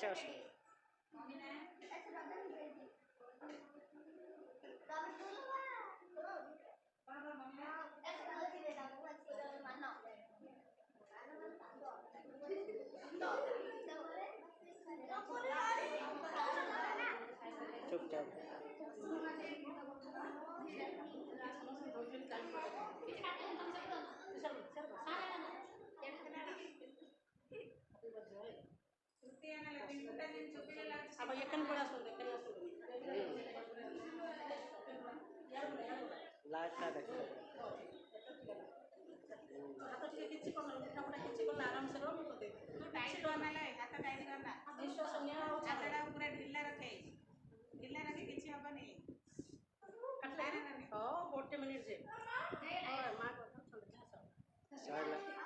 Just. चुपचाप अब एकन बड़ा सुन दे करिया सुन लास्ट का देखो हाथ ठीक किछि कोन उठा उठा किछि कोन आराम से रो मत दे तू टाइट करना ले हाथ टाइट करना विश्वास ने हाथड़ा पूरा ढीला रखे किछि हबनी कटला रे ओ 40 मिनिट से और मां को समझा सब साइड